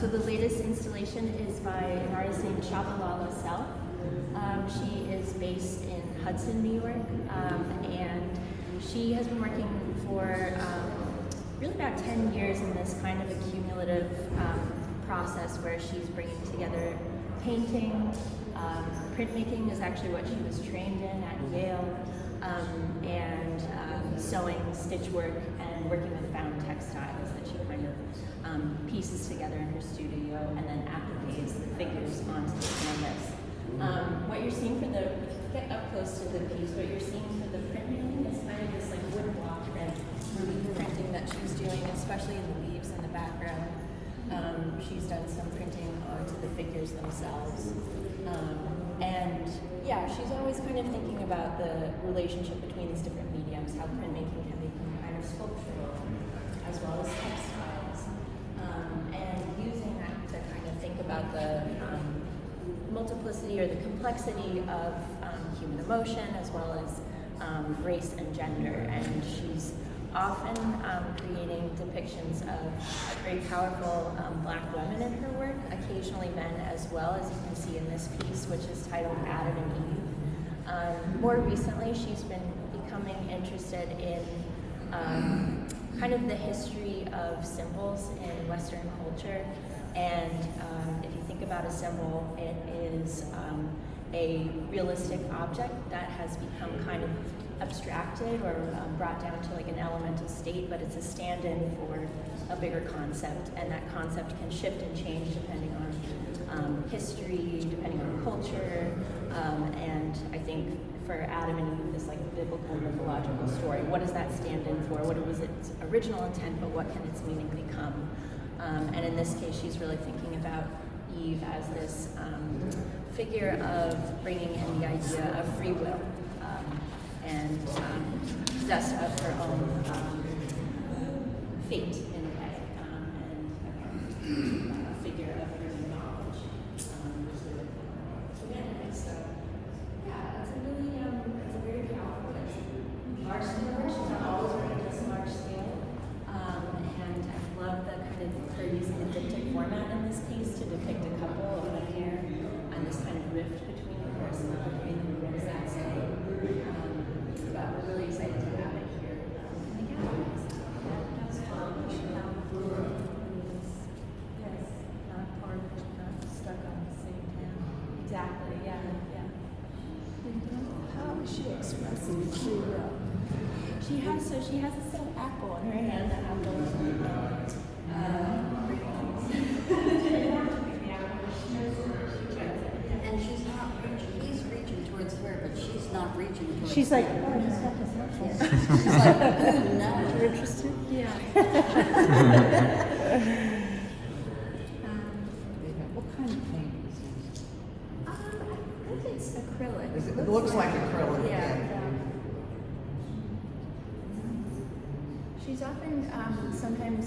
So the latest installation is by an artist named Tschabalala. She is based in Hudson, New York, and she has been working for really about 10 years in this kind of accumulative process where she's bringing together painting, printmaking is actually what she was trained in at Yale, and sewing, stitch work, and working with found textiles that she kind of pieces together in her studio and then appliques the figures onto the canvas. What you're seeing for the, if you get up close to the piece, what you're seeing for the printmaking is kind of this like wood block print, relief printing that she's doing, especially in the leaves in the background. She's done some printing onto the figures themselves. And yeah, she's always kind of thinking about the relationship between these different mediums, how printmaking can become kind of sculptural as well as textiles. And using that to kind of think about the multiplicity or the complexity of human emotion as well as race and gender. And she's often creating depictions of very powerful Black women in her work, occasionally men as well, as you can see in this piece, which is titled Adam and Eve. More recently, she's been becoming interested in kind of the history of symbols in Western culture. And if you think about a symbol, it is a realistic object that has become kind of abstracted or brought down to like an elemental state, but it's a stand-in for a bigger concept, and that concept can shift and change depending on history, depending on culture, and I think for Adam and Eve, this like biblical mythological story, what does that stand in for? What was its original intent, but what can its meaning become? And in this case, she's really thinking about Eve as this figure of bringing in the idea of free will and possessed of her own fate in a way, and a figure of her knowledge. So yeah, it's a really, it's a very powerful, it's large scale. She's not always working at this large scale, and I love the kind of her using the diptych format in this case to depict a couple of the hair and this kind of rift between the personality and the romance. But we're really excited to have it here. Yes, not part of it, not stuck on the same town. Exactly, yeah. How is she expressing free will? She has this little apple in her hand, the apple. And she's not reaching, he's reaching towards her, but she's not reaching towards She's like, him. oh, this stuff is helpful. She's like, oh, no. You're interested? Yeah. What kind of paint is this? I think it's acrylic. It looks like acrylic. Yeah. She's often, sometimes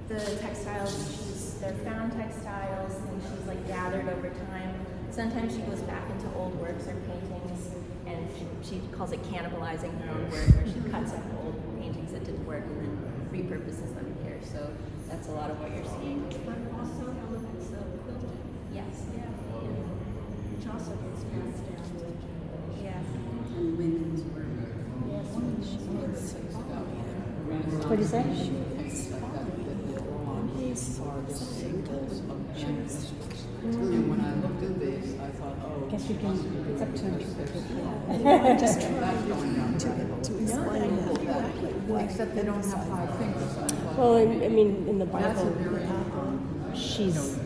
the textiles, they're found textiles, and she's like gathered over time. Sometimes she goes back into old works or paintings, and she calls it cannibalizing her own work, where she cuts up old paintings that didn't work and then repurposes them here. So that's a lot of what you're seeing. But also elements of quilting. Yes. Which also gets passed down to generations. Yeah. And women's work. Yes, she was What do you say? And when I looked at these, I thought, oh. Guess you can, it's up to interpretation. Just that's going down to explain that. Except they don't have 5 fingers. So I thought, Well, I mean, in the that's a Bible, very, she's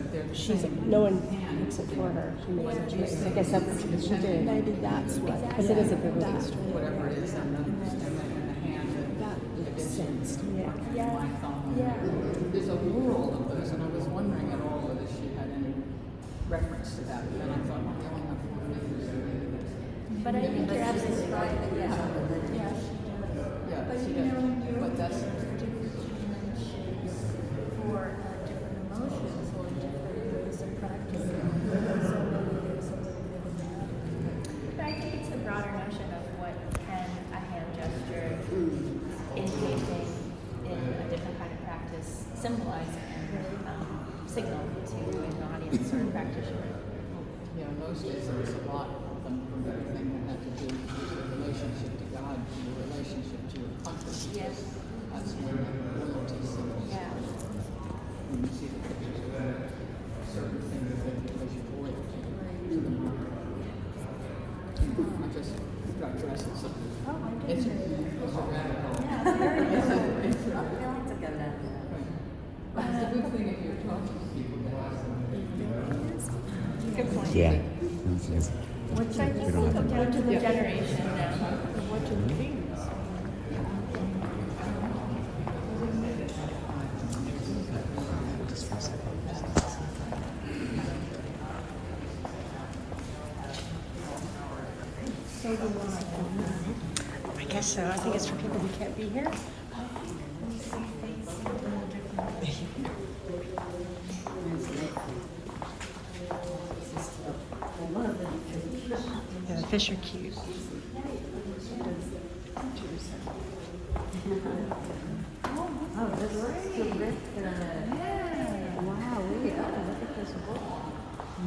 no one makes it for her. She makes it. I guess that's what she did. Maybe that's what. Because it is a biblical story. whatever it is, and then in the hand, That makes sense. Yeah. my thumb. Yeah. There's a world of those, and I was wondering at all whether she had any reference to that. And then I thought, well, we only have 4 fingers. But I think you're absolutely right. Yeah. Yeah. Yeah, But she you know, does. you're But that's different dimensions for different emotions or different ways of practicing. So maybe there's something to do with that. But I think it's the broader notion of what can a hand gesture in painting in a different kind of practice symbolize and signal to an audience or a practitioner. Yeah, in those days there was a lot of them from everything that had to do with your relationship to God, your relationship to your country. Yes. That's when the loyalty symbols. Yeah. When you see the pictures of certain things that was your loyalty to the market. I just got dresses. Oh, I It's did. a rabbit hole. Yeah, very It's good. a- it's a- I'm willing to go down there. But it's a good thing if you're talking to people that Good point. Yeah. Which I just will come down to the generation now. I guess so. I think it's for people who can't be here. Yeah, the fish are cute. Oh, this is terrific. Wow, look at this book.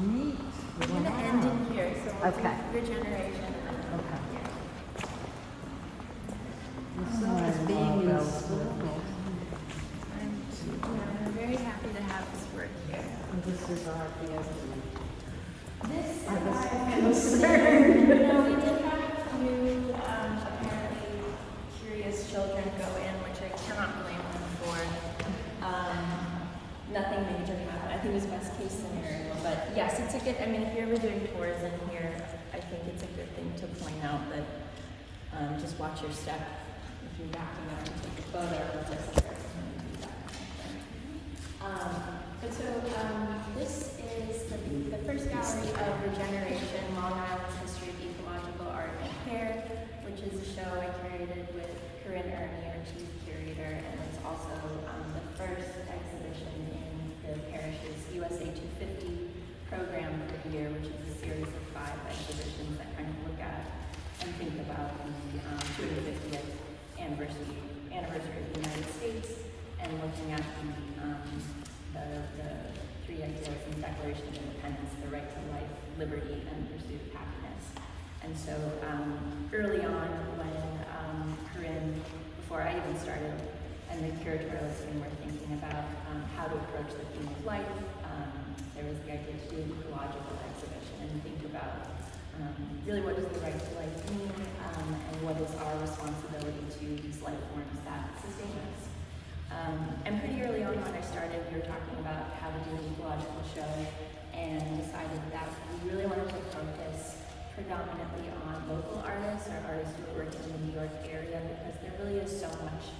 Neat. We're going to end in here, so we'll Okay. do Regeneration. Okay. The sun is being installed. I'm very happy to have this work here. This is our PhD. This is I'm concerned. We did have a few apparently curious children go in, which I cannot blame them for. Nothing major happened. I think it was best case scenario. But yes, it's a good, I mean, if you're ever doing tours in here, I think it's a good thing to point out that just watch your step if you're backing up to take a photo. It's like, but so this is the first gallery of Regeneration, Long Island's History of Ecological Art and Care, which is a show I curated with Corinne Ernie, our chief curator, and it's also the first exhibition in the parish's USA 250 program for the year, which is a series of 5 exhibitions that kind of look at and think about the 250th anniversary of the United States and looking at the 3 ideals in the Declaration of Independence: the right to life, liberty, and pursuit of happiness. And so early on, when Corinne, before I even started, and the curatorial team were thinking about how to approach the theme of life, there was the idea to do an ecological exhibition and think about really what does the right to life mean, and what is our responsibility to these life forms that sustain us. And pretty early on when I started, we were talking about how to do an ecological show and decided that we really wanted to focus predominantly on local artists or artists who are working in the New York area, because there really is so much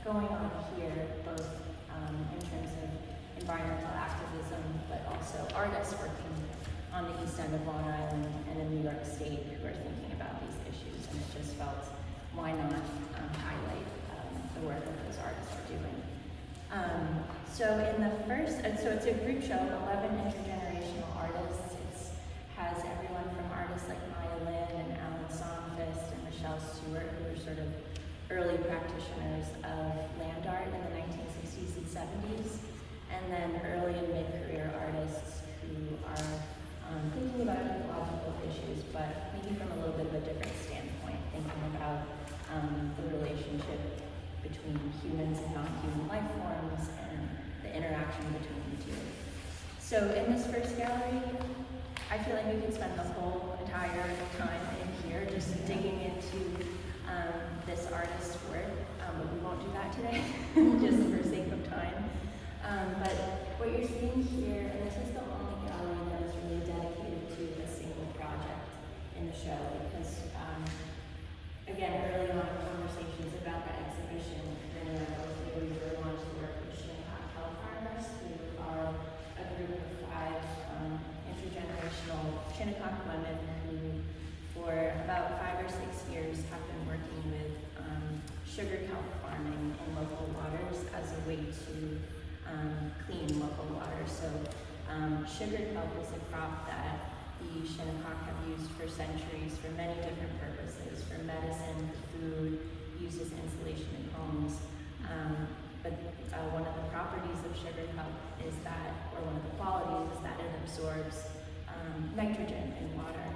going on here, both in terms of environmental activism, but also artists working on the east end of Long Island and in New York State who are thinking about these issues, and it just felt, why not highlight the work that those artists are doing. So in the first, so it's a group show of 11 intergenerational artists. It has everyone from artists like Maya Lin and Alan Sonfist and Michelle Stewart, who are sort of early practitioners of land art in the 1960s and 70s, and then early and mid-career artists who are thinking about ecological issues, but maybe from a little bit of a different standpoint, thinking about the relationship between humans and non-human life forms and the interaction between the two. So in this first gallery, I feel like we could spend the whole entire time in here just digging into this artist's work, but we won't do that today, just for sake of time. But what you're seeing here, and this is the only gallery that is really dedicated to a single project in the show, because again, early on in conversations about that exhibition, then we really wanted to work with Shinnecock Kelp Farmers, who are a group of 5 intergenerational Shinnecock women who, for about 5 or 6 years, have been working with sugar kelp farming in local waters as a way to clean local water. So sugar kelp is a crop that the Shinnecock have used for centuries for many different purposes, for medicine, for food, used as insulation in homes. But one of the properties of sugar sugar kelp is that, or one of the qualities is that it absorbs nitrogen in water,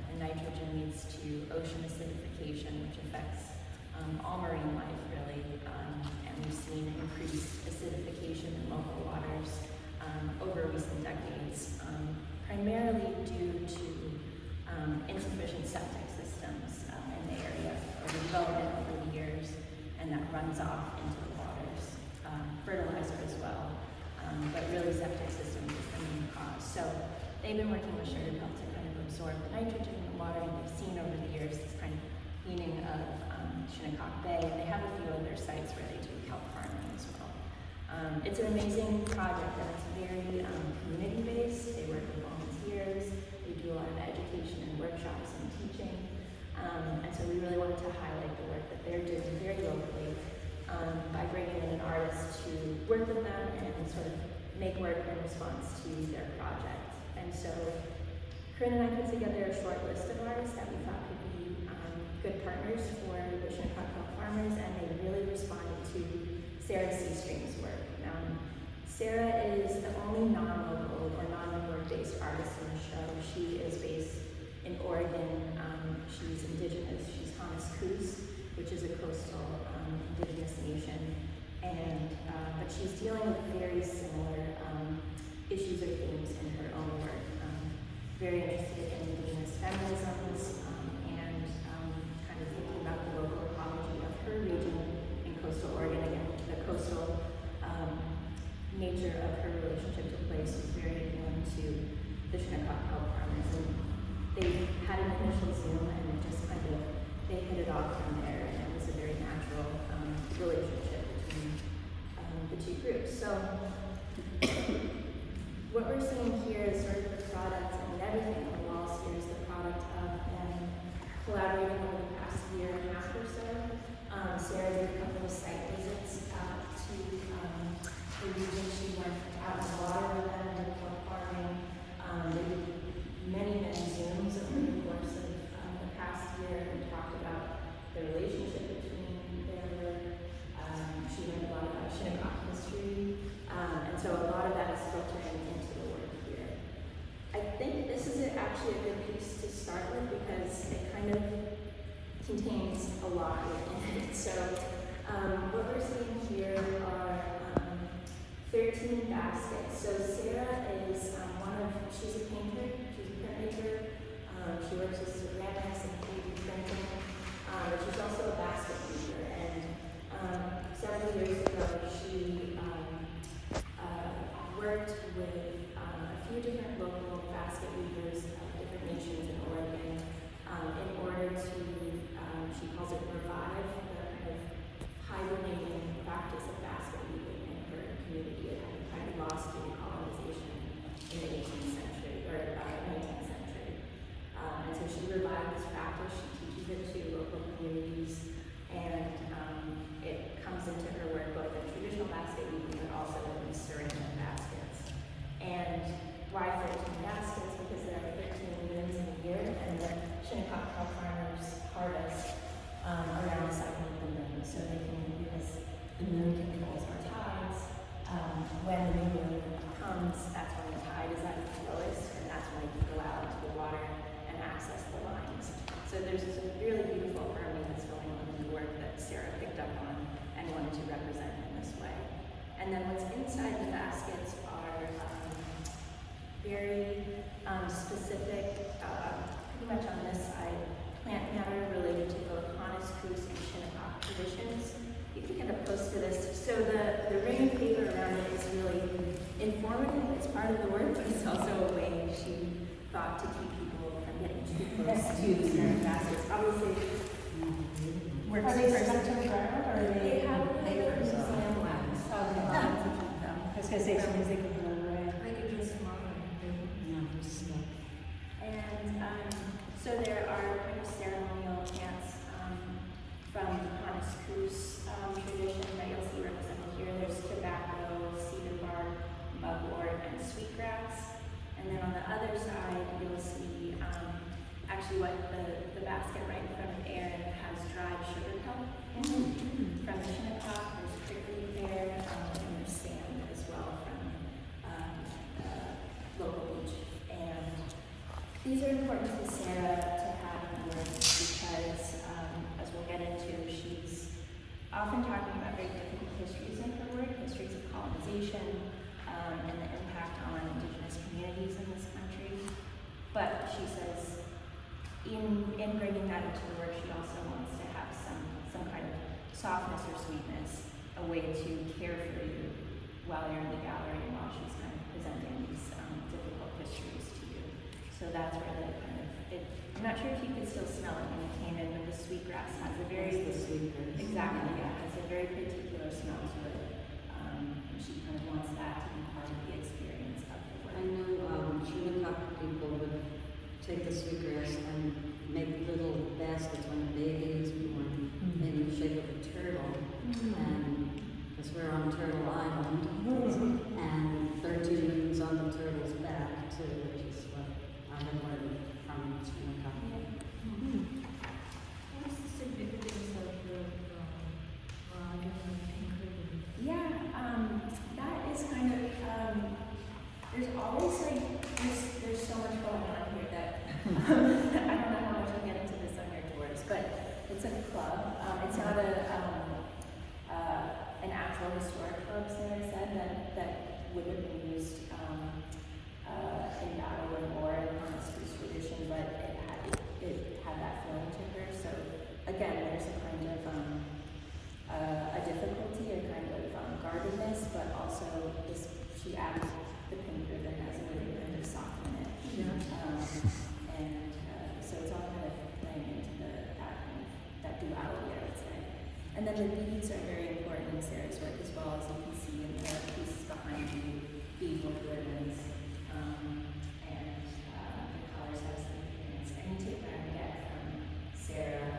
and nitrogen leads to ocean acidification, which affects all marine life really, and we've seen increased acidification in local waters over recent decades, primarily due to insufficient septic systems in the area or development over the years, and that runs off into the waters, fertilizer as well, but really septic systems is the main cause. So they've been working with sugar kelp to kind of absorb the nitrogen in the water, and we've seen over the years this kind of cleaning of Shinnecock Bay, and they have a few other sites where they do kelp farming as well. It's an amazing project, and it's very community-based. They work with volunteers, they do a lot of education and workshops and teaching, and so we really wanted to highlight the work that they're doing very locally by bringing in an artist to work with them and sort of make work in response to their project. And so Corinne and I put together a short list of artists that we thought could be good partners for the Shinnecock kelp farmers, and they really responded to Sarah Seastream's work. Sarah is the only non-local or non-New York-based artist in the show. She is based in Oregon. She's indigenous. She's Hamaskus, which is a coastal indigenous nation, and but she's dealing with very similar issues or themes in her own work. Very interested in indigenous feminisms and kind of thinking about the local ecology of her region in coastal Oregon. Again, the coastal nature of her relationship to place was very appealing to the Shinnecock kelp farmers, and they had an initial Zoom, and it just kind of, they hit it off from there, and it was a very natural relationship between the two groups. So what we're seeing here is sort of the product, and everything on the walls here is the product of them collaborating over the past year and a half or so. Sarah did a couple of site visits to the region. She went out in the water with them, did kelp farming. They did many Zooms over the course of the past year and talked about the relationship between their work. She learned a lot about Shinnecock history, and so a lot of that is filtering into the work here. I think this is actually a good piece to start with because it kind of contains a lot within it. So what we're seeing here are 13 baskets. So Sarah is she's a painter, she's a printmaker. She works with ceramics and 3D printing, but she's also a basket weaver. And several years ago, she worked with a few different local basket weavers of different nations in Oregon in order to, she calls it revive, the kind of hibernating practice of basket weaving in her community. It had kind of lost due to colonization in the 18th century, or 19th century. And so she revived this practice, she teaches it to local communities, and it comes into her work both in traditional basket weaving, but also in ceramic baskets. And why 13 baskets? Because there are 13 moons in a year, and the Shinnecock kelp farmers harvest around the cycle of the moon, so they can, because the moon controls our tides. When the new moon comes, that's when the tide is at its lowest, and that's when we can go out into the water and access the lines. So there's this really beautiful harmony that's going on in the work that Sarah picked up on and wanted to represent in this way. And then what's inside the baskets are very specific, pretty much on this side, plant matter related to both Hamaskus and Shinnecock traditions. You can get a post to this. So the ring of paper around it is really informative. It's part of the work, but it's also a way she thought to keep people from getting too close to the ceramic baskets. Obviously, works Are they first. stuck to the ground, or are They have a paper? museum labs. I was going to say, sometimes they could run away. I could do some more. And so there are kind of ceremonial plants from the Hamaskus tradition that you'll see represented here. There's tobacco, cedar bark, mugwort, and sweetgrass. And then on the other side, you'll see actually what the basket right in front of Erin has dried sugar kelp in it from the Shinnecock in bringing that into the work, she also wants to have some kind of softness or sweetness, a way to care for you while you're in the gallery and while she's kind of presenting these difficult histories to you. So that's where the kind of, I'm not sure if you could still smell it when you came in, but the sweetgrass has a very, The sweetgrass. exactly, yeah, has a very particular smell to it. And she kind of wants that to be part of the experience of the work. I know Shinnecock people would take the sweetgrass and make little baskets when the baby is born, in the shape of a turtle. And because we're on Turtle Island, and 13 moons on the turtle's back too, which is what I have learned from Shinnecock. What is the significance of the rod and the pink ribbon? Yeah, that is kind of, there's always like, there's so much going on here that, I don't know how much I'll get into this on your tours, but it's a club. It's not an actual historic club, Sarah said, that would have been used in battle and war on a Swiss tradition, but it had that feeling to her. So again, there's a kind of a difficulty, a kind of guardedness, but also this, she added the pink ribbon as a way to kind of soften it. So it's all kind of playing into that duality, I would say. And then the beads are very important in Sarah's work as well, as you can see in the pieces behind you, beadwork ribbons, and the colors have significance. And you take that and get from Sarah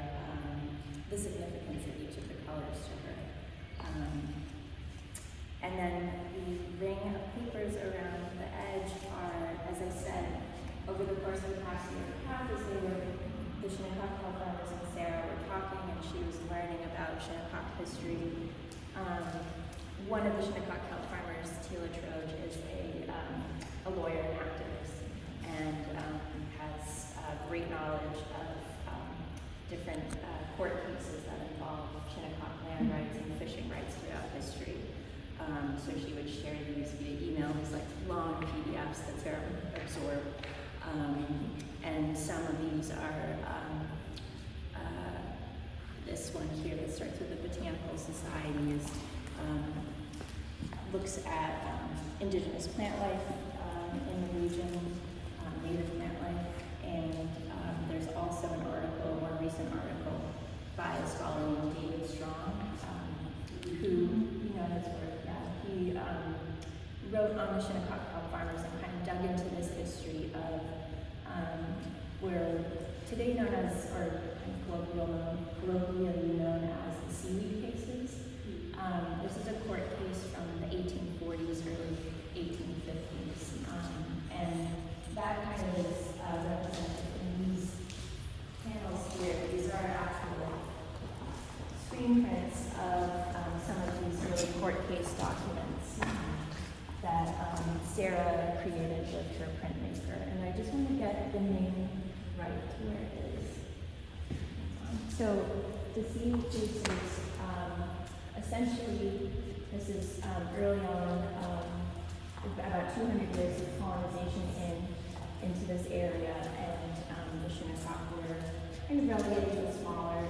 the significance of each of the colors to her. And then the ring of papers around the edge are, as I said, over the course of the past year and a half, as the Shinnecock farmers and Sarah were talking, and she was learning about Shinnecock history. One of the Shinnecock kelp farmers, Tila Troge, is a lawyer and activist, and has great knowledge of different court cases that involve Shinnecock land rights and fishing rights throughout history. So she would share these via email, these like long PDFs that Sarah would absorb. And some of these are this one here that starts with the Botanical Society is looks at indigenous plant life in the region, native plant life, and there's also an article, a more recent article by a scholar named David Strong, who, you know, his work, he wrote on the Shinnecock kelp farmers and kind of dug into this history of where today known as, or colloquially known as the seaweed cases. This is a court case from the 1840s, early 1850s, and that kind of is represented in these panels here. These are actual screen prints of some of these early court case documents that Sarah created with her printmaker. And I just want to get the name right to where it is. So the seaweed cases, essentially, this is early on, about 200 years of colonization into this area, and the Shinnecock were kind of relegated to a smaller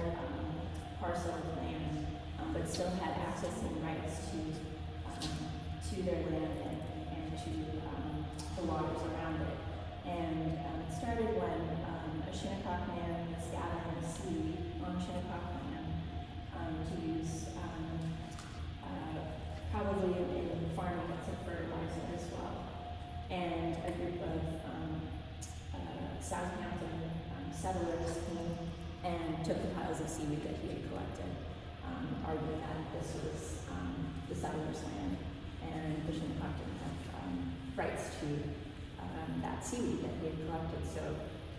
parcel of land, but still had access and rights to their land and to the waters around it. And it started when a Shinnecock man was gathering seaweed on Shinnecock land to use probably in farming as a fertilizer as well. And a group of Southampton settlers came and took the piles of seaweed that he had collected, arguing that this was the settlers' land, and the Shinnecock didn't have rights to that seaweed that he had collected. So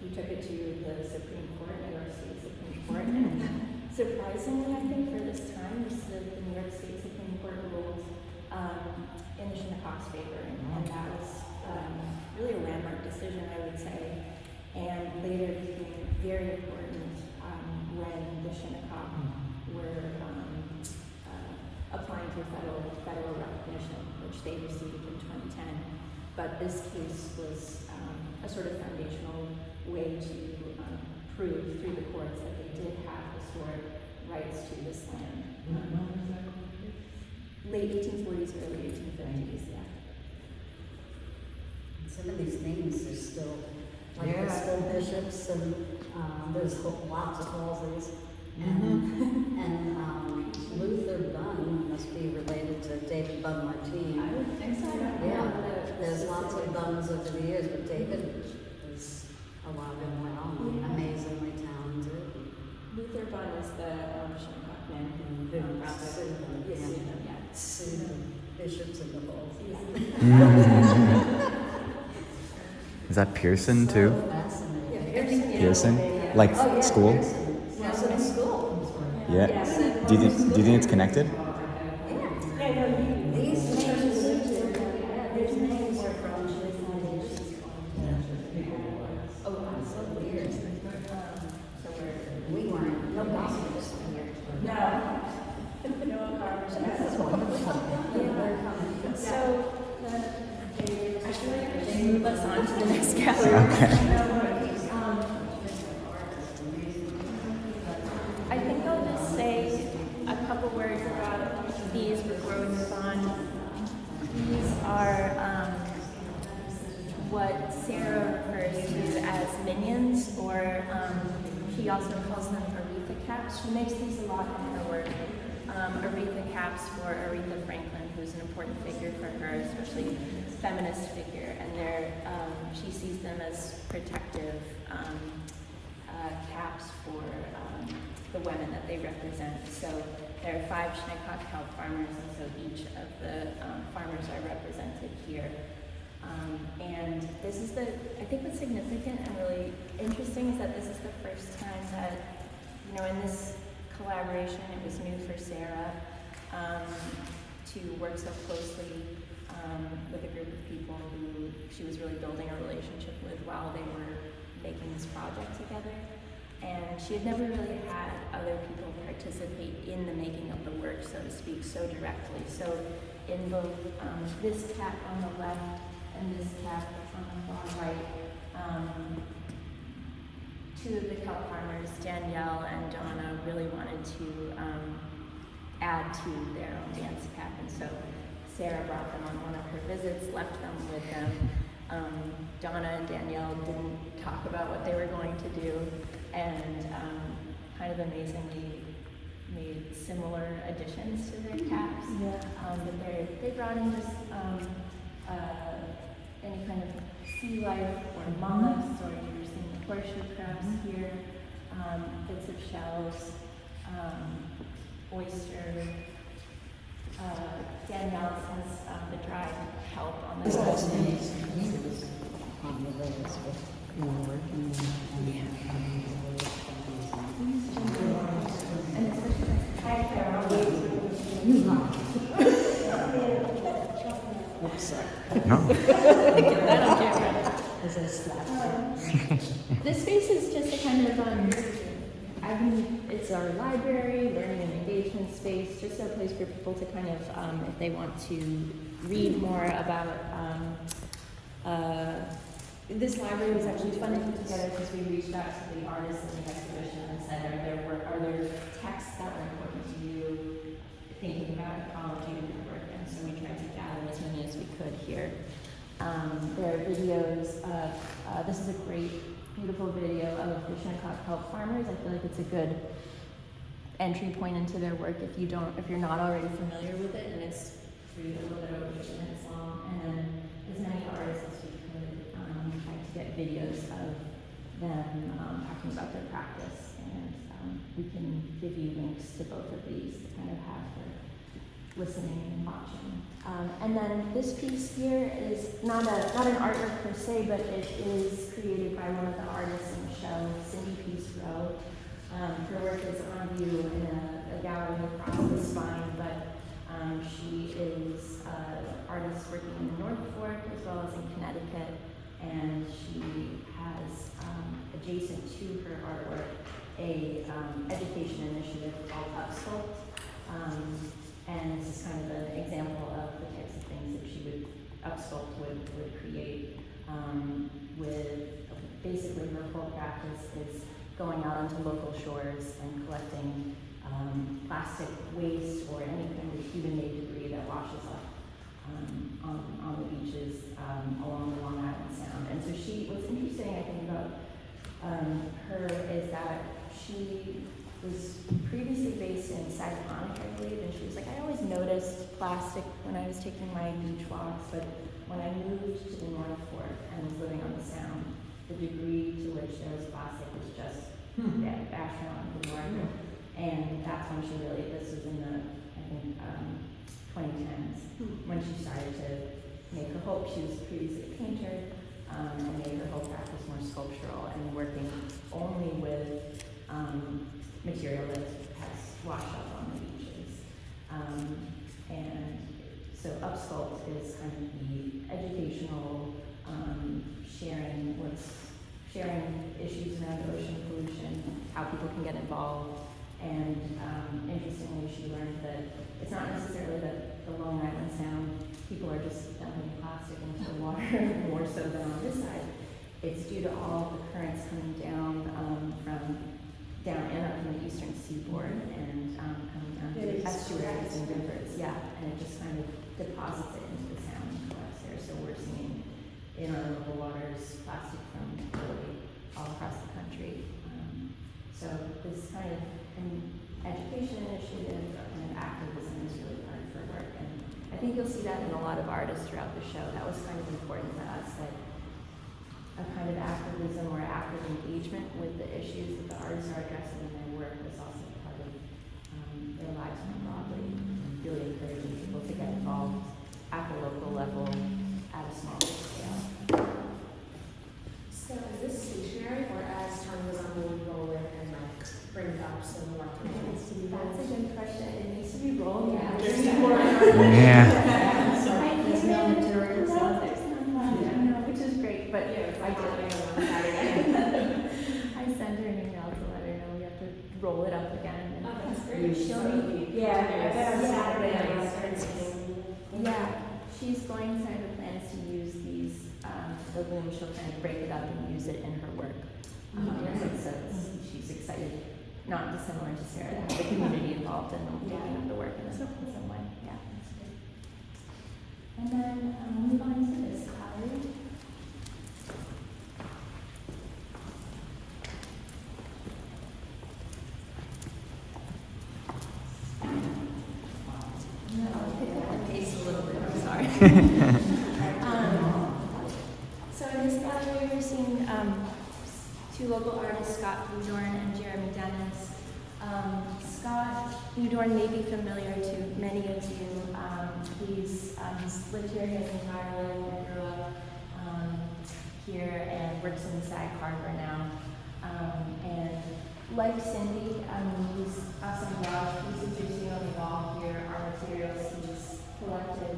he took it to the Supreme Court, New York State Supreme Court, and surprisingly, I think for this time, the New York State Supreme Court ruled in the Shinnecock's favor, and that was really a landmark decision, I would say, and later became very important when the Shinnecock were applying for federal recognition, which they received in 2010. But this case was a sort of foundational way to prove through the courts that they did have historic rights to this land. Late 1840s, early 1850s, yeah. Some of these names are still, like Yeah. the still bishops, and there's lots of Halseys. Mm-hmm. And Luther Bunn must be related to David Bunn Martine. I would think so. I don't know Yeah, the there's lots of specific- Bunns over the years, but David was alive and well, amazingly talented. Luther Bunn is the Shinnecock man who Who brought the sued them, yes, yeah. sued them, yeah. Sued the bishops and the Halseys. Is that Pearson too? So fascinating. Pearson? Like Oh, yeah, school? Pearson. Pearson School. Yeah. Do you think it's connected? These names, these names are from Oh, wow, so weird. So we weren't, no gospels here. no. No carvers. So, actually, they move us on to the next gallery. I think I'll just say a couple words about these before we move on. These are what Sarah refers to as minions, or she also calls them Aretha caps. She makes these a lot in her work. Aretha caps for Aretha Franklin, who's an important figure for her, especially feminist figure, and she sees them as protective caps for the women that they represent. So there are 5 Shinnecock kelp farmers, and so each of the farmers are represented here. And this is I think what's significant and really interesting is that this is the first time that, in this collaboration, it was new for Sarah to work so closely with a group of people who she was really building a relationship with while they were making this project together. And she had never really had other people participate in the making of the work, so to speak, so directly. So in both this cap on the left and this cap on the far right, 2 of the kelp farmers, Danielle and Donna, really wanted to add to their own dance cap, and so Sarah brought them on one of her visits, left them with them. Donna and Danielle didn't talk about what they were going to do, and kind of amazingly made similar additions to their caps. But they brought in just any kind of sea life or mollusks, or you're seeing the horseshoe crabs here, bits of shells, oyster. Danielle has the dried kelp on the left. No. This space is just a kind of, it's our library, learning and engagement space, just a place for people to kind of, if they want to read more about, this library was actually funded put together because we reached out to the artists in the exhibition and said, are there texts that are important to you thinking about ecology in your work? And so we tried to gather as many as we could here. There are videos of, this is a great, beautiful video of the Shinnecock kelp farmers. I feel like it's a good entry point into their work if you're not already familiar with it, and it's a little bit over 2 minutes long, and then as many artists as we could, try to get videos of them talking about their practice, and we can give you links to both of these to kind of have for listening and watching. And then this piece here is not an artwork per se, but it is created by one of the artists in the show, Cindy Peace Rowe. Her work is on view in a gallery across the spine, but she is an artist working in North Fork as well as in Connecticut, and she has adjacent to her artwork a education initiative called Upsculpt. And this is kind of an example of the types of things that she would, Upsculpt would create with basically her whole practice is going out onto local shores and collecting plastic waste or any kind of human-made debris that washes up on the beaches along the Long Island Sound. And so what's interesting, I think, about her is that she was previously based in Sagaponic, I believe, and she was like, I always noticed plastic when I was taking my beach walks, but when I moved to the North Fork and was living on the Sound, the degree to which there was plastic was just astronomically larger. And that's when she really, this was in the, I think, 2010s, when she started to make her hope. She was previously a painter, and made her whole practice more sculptural and working only with material that has washed up on the beaches. And so Upsculpt is kind of the educational, sharing issues around ocean pollution, how people can get involved. And interestingly, she learned that it's not necessarily that the Long Island Sound people are just dumping plastic into the water more so than on this side. It's due to all the currents coming down from down and up from the eastern seaboard and coming down to the estuaries and rivers. Yeah, and it just kind of deposits it into the Sound and collects there. So we're seeing in our local waters plastic from really all across the country. So this kind of an education initiative and activism is really part of her work. And I think you'll see that in a lot of artists throughout the show. That was kind of important to us, that a kind of activism or active engagement with the issues that the artists are addressing in their work was also part of their lives more broadly, really encouraging people to get involved at the local level at a smaller scale. So is this stationary, or as time goes on, will we roll it and like bring it up so more time needs to be rolled? That's a good question. It needs to be rolled. Yeah, There's there's more. Yeah. There's no materials out there. Which is great, but I did on Saturday. I sent her an email to let her know we have to roll it up again. And that's great. She'll be, Yeah, I bet on Yeah. Saturday I started seeing. yeah, she's going to have plans to use these, the loom, she'll kind of break it up and use it in her work. She's excited, not dissimilar to Sarah, to have the community involved in making up the work in some way, yeah. And then move on to this gallery. I'll pick up the pace a little bit, I'm sorry. So in this gallery, we're seeing two local artists, Scott Hudorn and Jeremy Dennis. Scott Hudorn may be familiar to many of you. He's lived here his entire life and grew up here and works in the Sag Harbor now. And like Cindy, he's awesome job. He's producing on the wall here our materials he's collected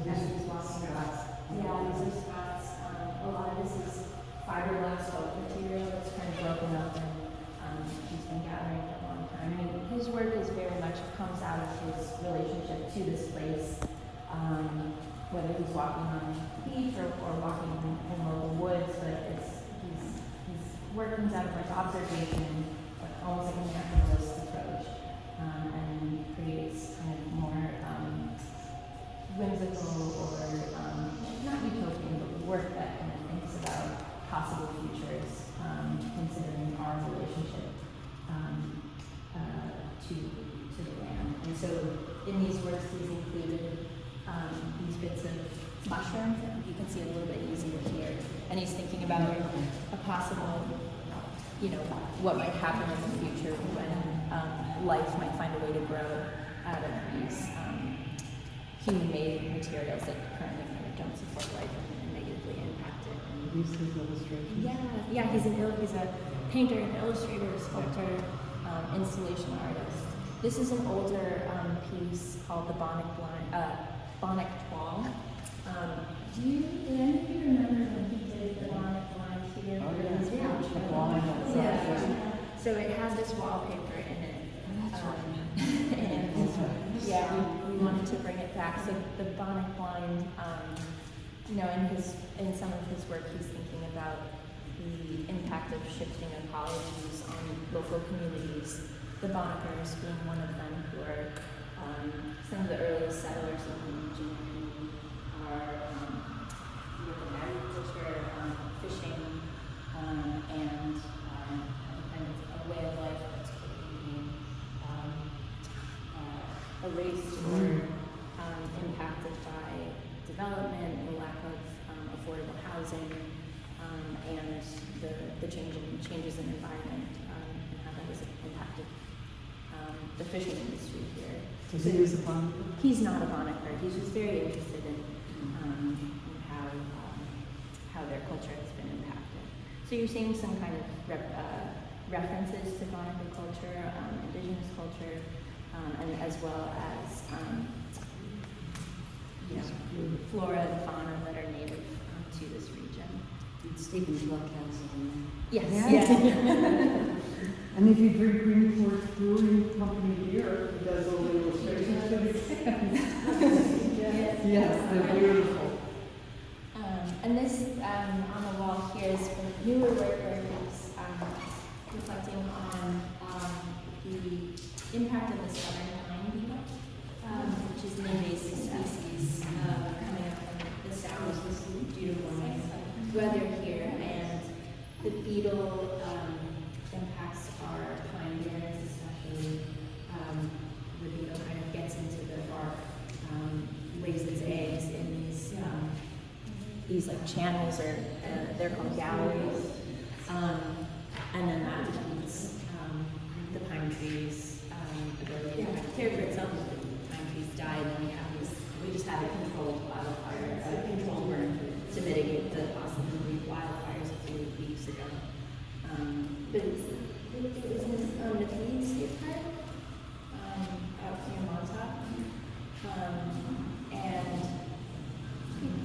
as he's walking across. Yeah, these are Scott's. A lot of this is fiberglass oak material that's kind of broken up and he's been gathering for a long time. I mean, his work is very much comes out of his relationship to this place, whether he's walking on the beach or walking in local woods, but his work comes out of like observation, almost like a naturalist approach, and creates kind of more whimsical or not utopian, but work that kind of thinks about possible futures, considering our relationship to the land. And so in these works, he's included these bits of mushrooms, and you can see it a little bit easier here. And he's thinking about a possible, what might happen in the future when life might find a way to grow out of these human-made materials that currently kind of don't support life and negatively impact it. These his illustrations? Yeah, he's a painter, an illustrator, a sculptor, installation artist. This is an older piece called the Bonnet Twang. Did any of you remember when he did the Bonnet Blind here? Oh, yeah. The The blind on yeah. So it has this wallpaper in it. And we wanted to bring it back. So the Bonnet Blind, in some of his work, he's thinking about the impact of shifting ecologies on local communities, the Bonnickers being one of them, who are some of the earliest settlers in the region who are working agriculture, fishing, and kind of a way of life that's being erased or impacted by development and lack of affordable housing, and the changes in environment, and how that has impacted the fishing industry here. Does he use a pond? He's not a Bonnicker. He's just very interested in how their culture has been impacted. So you're seeing some kind of references to Bonnicker culture, indigenous culture, and as well as flora and fauna that are native to this region. Stephen's Blockhouse in Yes. Yeah. Yeah. And if you drink Greenport Brewing Company beer, it does all the illustrations for the cans. Yes, they're beautiful. And this on the wall here is from newer work where he's reflecting on the impact of the southern pine beetle, which is an invasive species coming up from the south due to warming weather here. And the beetle impacts our pine barrens, especially the beetle kind of gets into the bark, lays its eggs in these like channels, or they're called galleries, and then that defeats the pine trees' ability to kind of care for itself. The pine trees die, and then we just had a controlled wildfire, a controlled burn to mitigate the possibility of wildfires a few weeks ago. But it was in the Feed State Park out near Montauk, and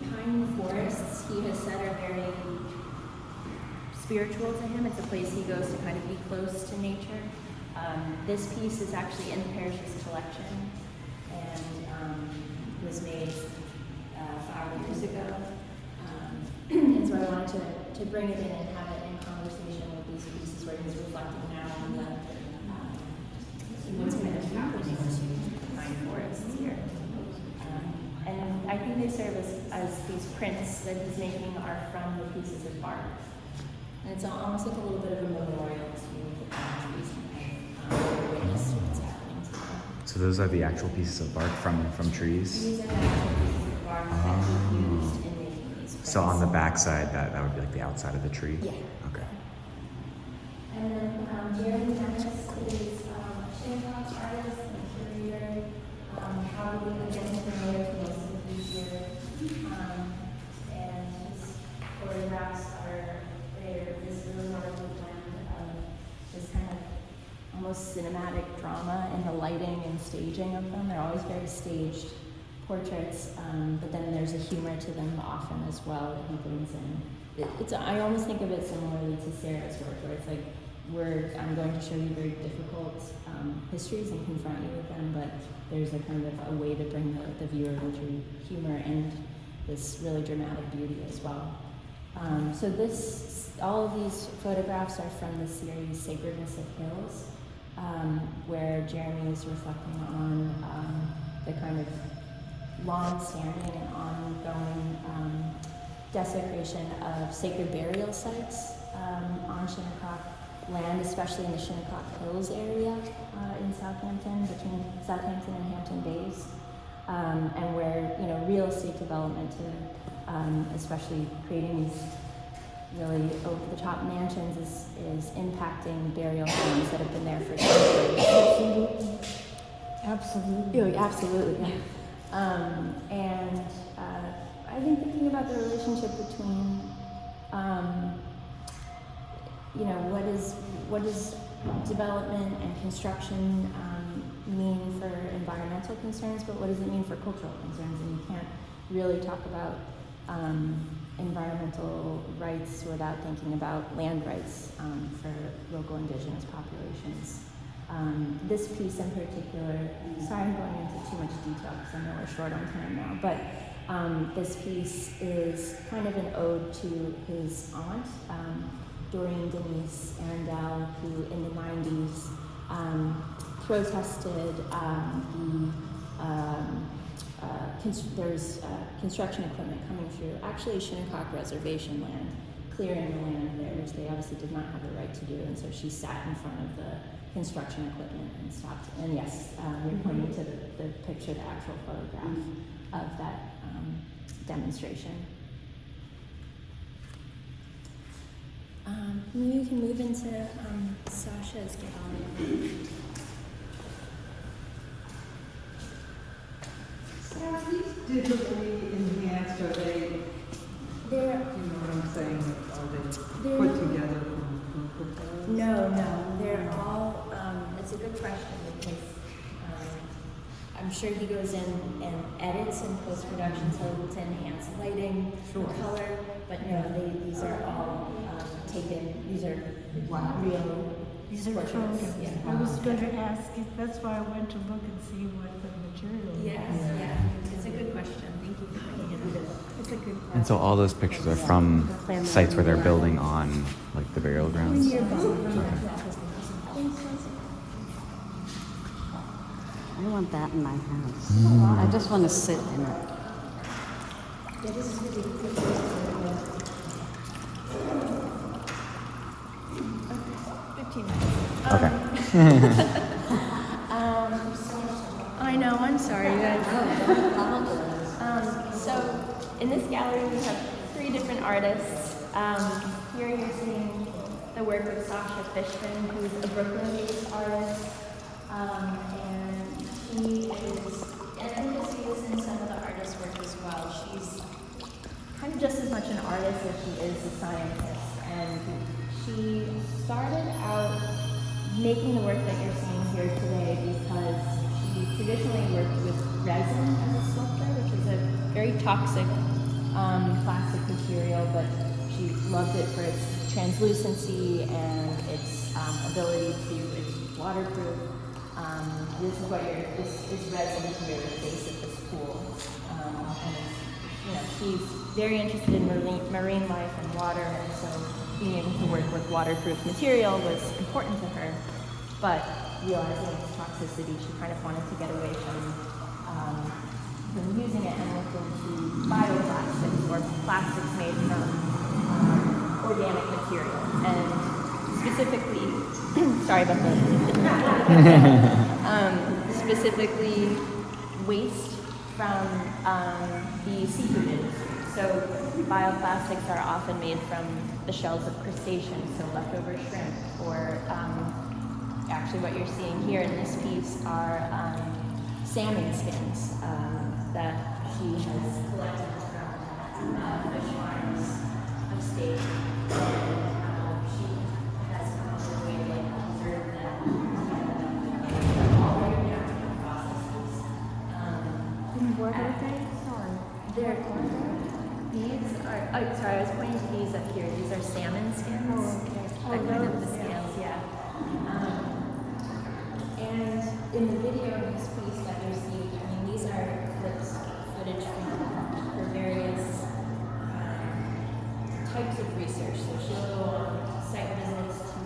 pine forests, he has said, are very spiritual to him. It's a place he goes to kind of be close to nature. This piece is actually in the parish's collection and was made 5 years ago. And so I wanted to bring it in and have it in conversation with these pieces where he's reflecting now on what's kind of happening to pine forests here. And I think they serve as these prints that he's making are from the pieces of bark. And it's almost like a little bit of a memorial to the pine trees and witness to what's happening to them. So those are the actual pieces of bark from trees? These are the actual pieces of bark that he used in making these prints. So on the back side, that would be like the outside of the tree? Yeah. Okay. And then Jeremy Dennis is a Shinnecock artist and curator, probably again familiar to most of you here. And his photographs they're this really wonderful blend of this kind of almost cinematic drama in the lighting and staging of them. They're always very staged portraits, but then there's a humor to them often as well that he brings in. I almost think of it similarly to Sarah's work, where it's like I'm going to show you very difficult histories and confront you with them, but there's a kind of a way to bring the viewer into humor and this really dramatic beauty as well. So all of these photographs are from the series Sacredness of Hills, where Jeremy is reflecting on the kind of long-standing and ongoing desecration of sacred burial sites on Shinnecock land, especially in the Shinnecock Hills area in Southampton, between Southampton and Hampton Bays, and where real estate development to especially creating these really over-the-top mansions is impacting burial homes that have been there for centuries. Absolutely. Yeah, absolutely. Yeah. And I've been thinking about the relationship between, what does development and construction mean for environmental concerns, but what does it mean for cultural concerns? And you can't really talk about environmental rights without thinking about land rights for local indigenous populations. This piece in particular, sorry I'm going into too much detail because I know we're short on time now, but This piece is kind of an ode to his aunt, Doreen Denise Arundel, who in the 90s protested there's construction equipment coming through, actually Shinnecock Reservation land, clearing the land there, which they obviously did not have the right to do, and so she sat in front of the construction equipment and stopped. And yes, you're pointing to the picture, the actual photograph of that demonstration. Maybe we can move into Sasha's gallery. So are these digitally enhanced, or they, They're, you know what I'm saying, are they They're put not- together from proposals? no, they're all, it's a good question because I'm sure he goes in and edits in post-production to enhance lighting, Sure. color, but no, these are all taken, these are real These are portraits. photos. Yeah. I was going to ask, that's why I went to look and see what the material was. Yes, it's a good question. Thank you for bringing it up. It's a good question. And so all those pictures are from sites where they're building on like the burial grounds. I want that in my house. I just want to sit in it. Yeah, this is really cool. 15 minutes. Okay. I know, I'm sorry, you guys. So, in this gallery, we have 3 different artists. Here you're seeing the work of Sasha Fishman, who's a Brooklyn-based artist. And she is, and I think you'll see this in some of the artist's work as well. She's kind of just as much an artist as she is a scientist. And she started out making the work that you're seeing here today because she traditionally worked with resin as a sculptor, which is a very toxic plastic material, but she loved it for its translucency and its ability to, it's waterproof. This is what this is resin here at the base of this pool. And it's, she's very interested in marine life and water, and so being able to work with waterproof material was important to her. But realizing its toxicity, she kind of wanted to get away from using it and looked into bioplastics or plastics made from organic material. And specifically, sorry about specifically waste from the seafood industry. So bioplastics are often made from the shells of crustaceans, so leftover shrimp, or actually what you're seeing here in this piece are salmon skins that she has collected from fish farms upstate. And she has come up with a way to preserve them. All very natural processes. What are they? Sorry. These are, oh, sorry, I was pointing to these up here. These are salmon skins. Oh, okay. They're kind of the scales, yeah. And in the video in this piece that you're seeing, I mean, these are footage from her various types of research. So she'll go on site visits to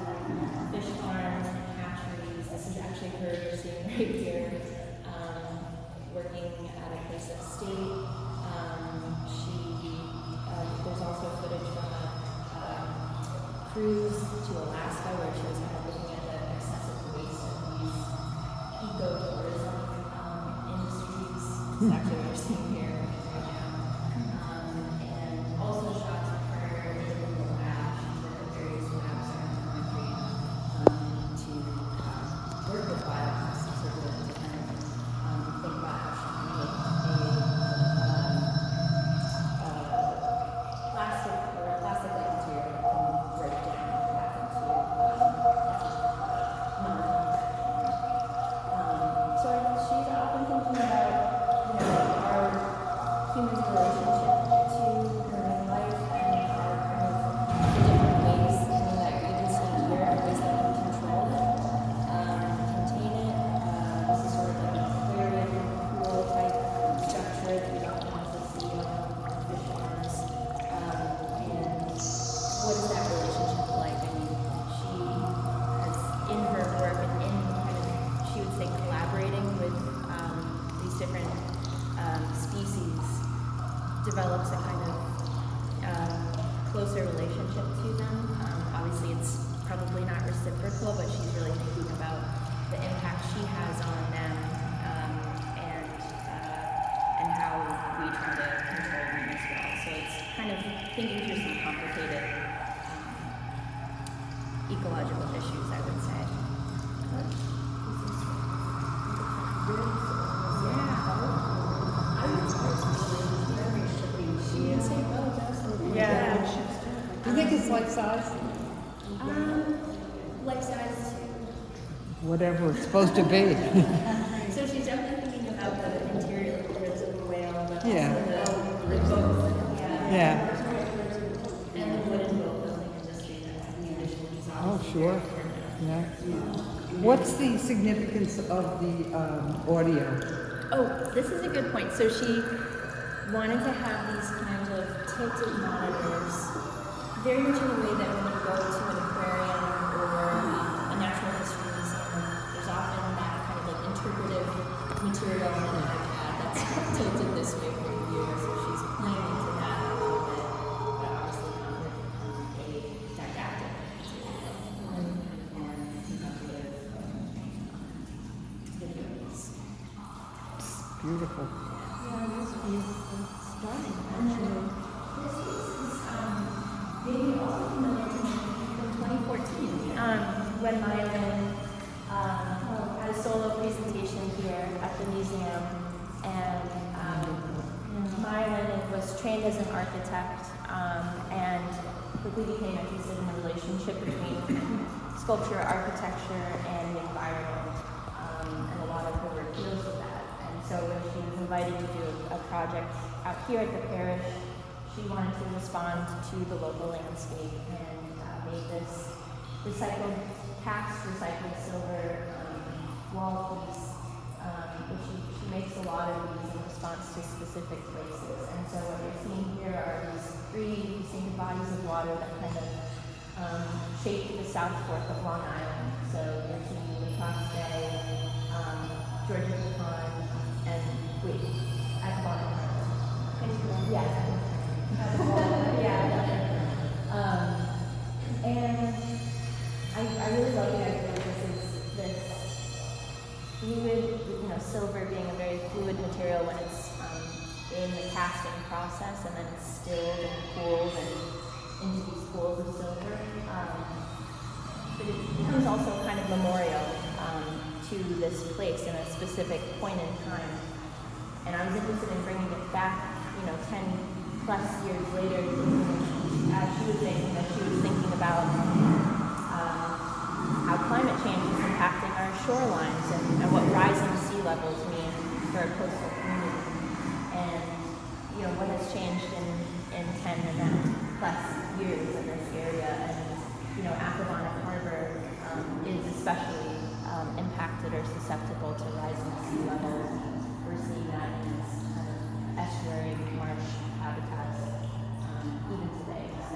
fish farms and hatcheries. This is actually her you're seeing right here, working at a place upstate. There's also footage from a cruise to Alaska where she was kind of looking at the excessive waste of these ecotourism industries. It's actually what you're seeing here right now. And also shots of her in the lab. She's worked at various labs around the country to work with bioplastics or to kind of think about how she can make plastic-like material that can break down back into non-toxic. So she's often thinking about, develops a kind of closer relationship to them. Obviously, it's probably not reciprocal, but she's really thinking about the impact she has on them, and how we try to control them as well. So it's kind of thinking through some complicated ecological issues, I would say. Yeah. Do you think it's life size? Life size. Whatever it's supposed to be. So she's definitely thinking about the interior layers of the whale, but Yeah. also the boat. Yeah. And the wooden boat building industry that's in the addition is Oh, sure. Yeah. What's the significance of the audio? Oh, this is a good point. So she wanted to have these kind of tilted monitors, very much in a way that when you go to an aquarium or a natural history museum, there's often that kind of like interpretive material in an iPad that's tilted this way for the viewer. So she's playing into that a little bit, but obviously not with a didactic material and interpretive videos. Beautiful. Maybe also familiar to me from 2014, when Mylan had a solo presentation here at the museum, and Mylan was trained as an architect, and quickly became interested in the relationship between sculpture, architecture, and the environment, and a lot of her work deals with that. And so when she was invited to do a project out here at the parish, she wanted to respond to the local landscape and made this recycled, cast recycled silver wall piece, which she makes a lot of these in response to specific places. And so what you're seeing here are these three distinct bodies of water that kind of shape the South Fork of Long Island. So you're seeing the Fox Bay, Georgia Pecan, and Accabonac. Yeah. And I really love the idea that this fluid, silver being a very fluid material when it's in the casting process, and then it's stilled and cooled and into these pools of silver. But it becomes also kind of memorial to this place in a specific point in time. And I was interested in bringing it back, 10 plus years later, as she was saying that she was thinking about how climate change is impacting our shorelines and what rising sea levels mean for a coastal community. And, what has changed in 10 and then plus years in this area. And, Accabonac Harbor is especially impacted or susceptible to rising sea levels. We're seeing that in its kind of estuary marsh habitats even today. So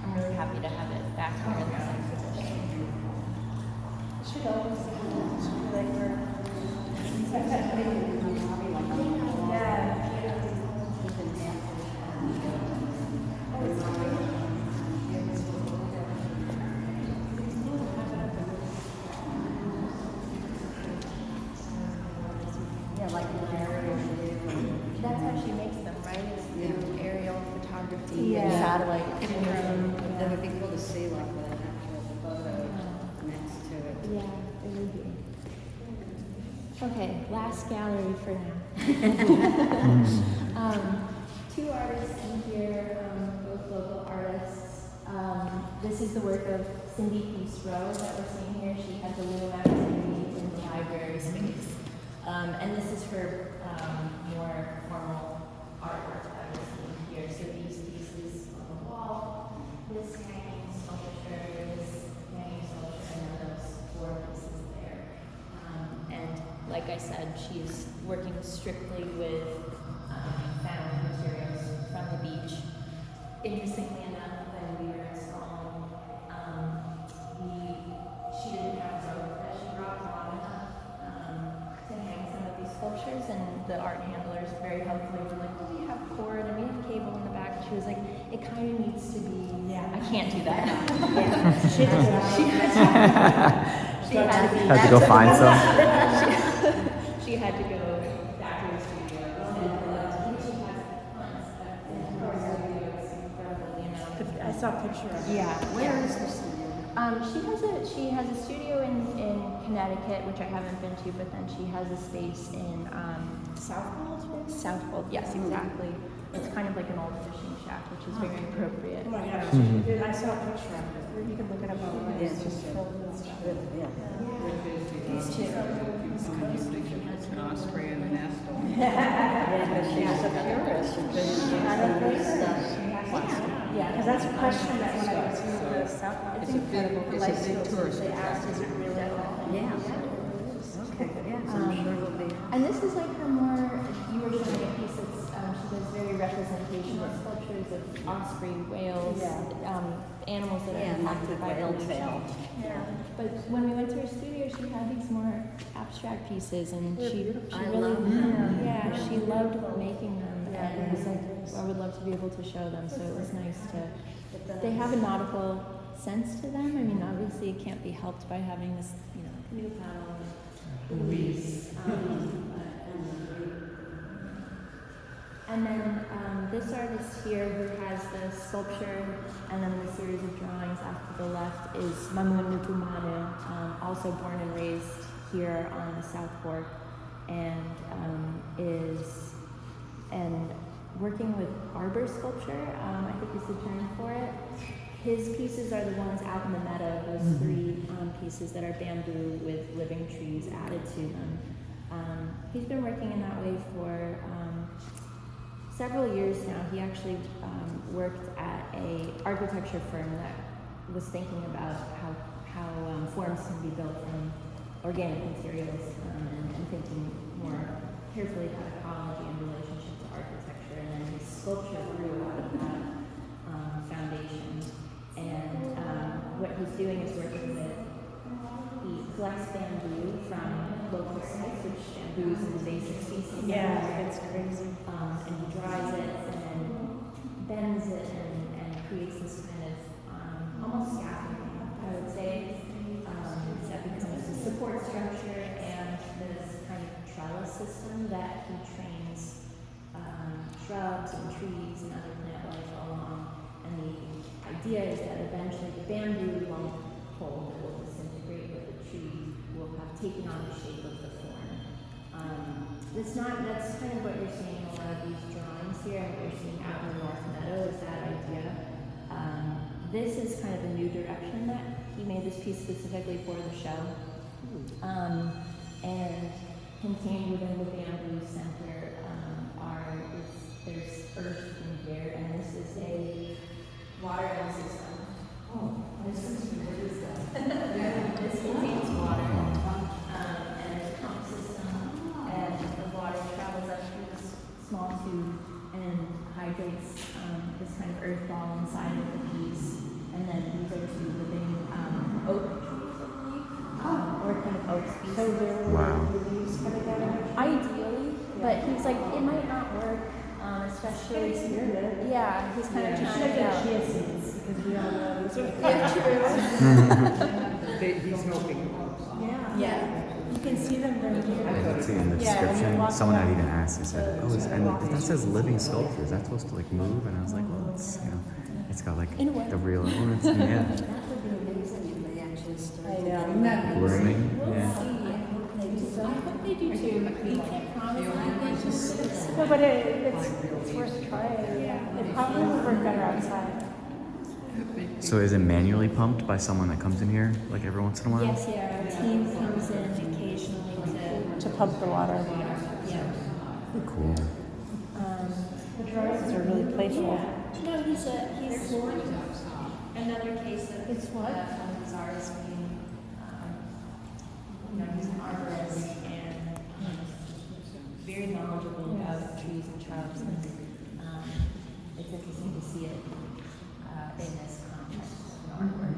I'm really happy to have it back here in the same position. Should always like we're that's how she makes them, right? Is through aerial photography and satellite imagery. That would be cool to see like the actual photo next to it. Yeah, it would be. Okay, last gallery for now. Two artists in here, both local artists. This is the work of Cindy Peace Rose that we're seeing here. She has a little activity in the library space. And this is her more formal artwork that we're seeing here. So these pieces on the wall, this hanging sculpture, this hanging sculpture, and then those four pieces there. And like I said, she's working strictly with found materials from the beach. Interestingly enough, when we were installing, she didn't have rope that she brought long enough to hang some of these sculptures, and the art handlers very very helpful. They were like, oh, we have cord and we have cable in the back. And she was like, it kind of needs to be. Yeah, I can't do that. She had to be. Had to go find some. She had to go back to the studio. And she has tons of studios, incredible, you know. I saw a picture of it. Yeah. Where is her studio? She has a studio in Connecticut, which I haven't been to, but then she has a space in Southwold. Yes, exactly. It's kind of like an old fishing shack, which is very appropriate. Oh my gosh, I saw a picture of it. You can look it up online. It's just filled with stuff. These two. An osprey and an astle. She's a purist. Yeah, because that's a question that when I was in the South, It's a big tourist they asked, is it really authentic? Yeah. Okay, yes, I'm sure it'll be. And this is like her more, you were showing a piece that's, she does very representational sculptures of osprey, whales, animals that are Yeah, not impacted the by whale pollution. tail. Yeah, but when we went to her studio, she had these more abstract pieces, and she I really, love them. yeah, she loved making them, and was like, I would love to be able to show them. So it was nice to. They have a nautical sense to them. I mean, obviously, it can't be helped by having this, you know, canoe paddle, buoys. And then this artist here who has the sculpture and then the series of drawings after the left is Mamoun Mutumanu, also born and raised here on the South Fork, and is working with arbor sculpture, I think is the term for it. His pieces are the ones out in the meadow, those three pieces that are bamboo with living trees added to them. He's been working in that way for several years now. He actually worked at a architecture firm that was thinking about how forms can be built from organic materials and thinking more carefully about ecology in relationship to architecture. And then his sculpture grew out of that foundation. And what he's doing is working with, he collects bamboo from local sites, which bamboo is an invasive species. Yeah, it's crazy. And he dries it and bends it and creates this kind of almost scaffolding, I would say, that becomes a support structure and this kind of trellis system that he trains shrubs and trees and other plant life along. And the idea is that eventually the bamboo won't hold, it will disintegrate, but the tree will have taken on the shape of the form. That's kind of what you're seeing in a lot of these drawings here, and what you're seeing out in the North Meadow is that idea. This is kind of a new direction that he made this piece specifically for the show. And contained within the bamboo center there's earth in here, and this is a water end system. Oh, this contains water, and it's a pump system, and the water travels up through this small tube and hydrates this kind of earth ball inside of the piece, and then these are two living oak trees, I believe, or kind of oak species. So there Wow. were leaves coming out of it? Ideally, but he's like, it might not work, especially. Yeah, he's kind of You trying should to have go. chia seeds, because we all know these are. He's hoping. Yeah. You can see them right here. See in the Yeah, when you description, walk someone had down even asked, they said, oh, and that says living sculpture, is that supposed to like move? And I was like, well, it's, you know, it's got like In a way. the real elements, yeah. That would be amazing if they actually started I know. getting that. Blooming, We'll yeah. see. I hope they do too. We can't promise anything. No, but it's worth trying. Yeah. It probably would work better outside. So is it manually pumped by someone that comes in here like every once in a while? Yes, yeah. Our team comes in occasionally to pump the water. Yeah. Cool. The drawings are really playful. No, he's another case of It's what? Zara's being, he's an arborist and very knowledgeable about trees and shrubs, and it's interesting to see it in this context of artwork.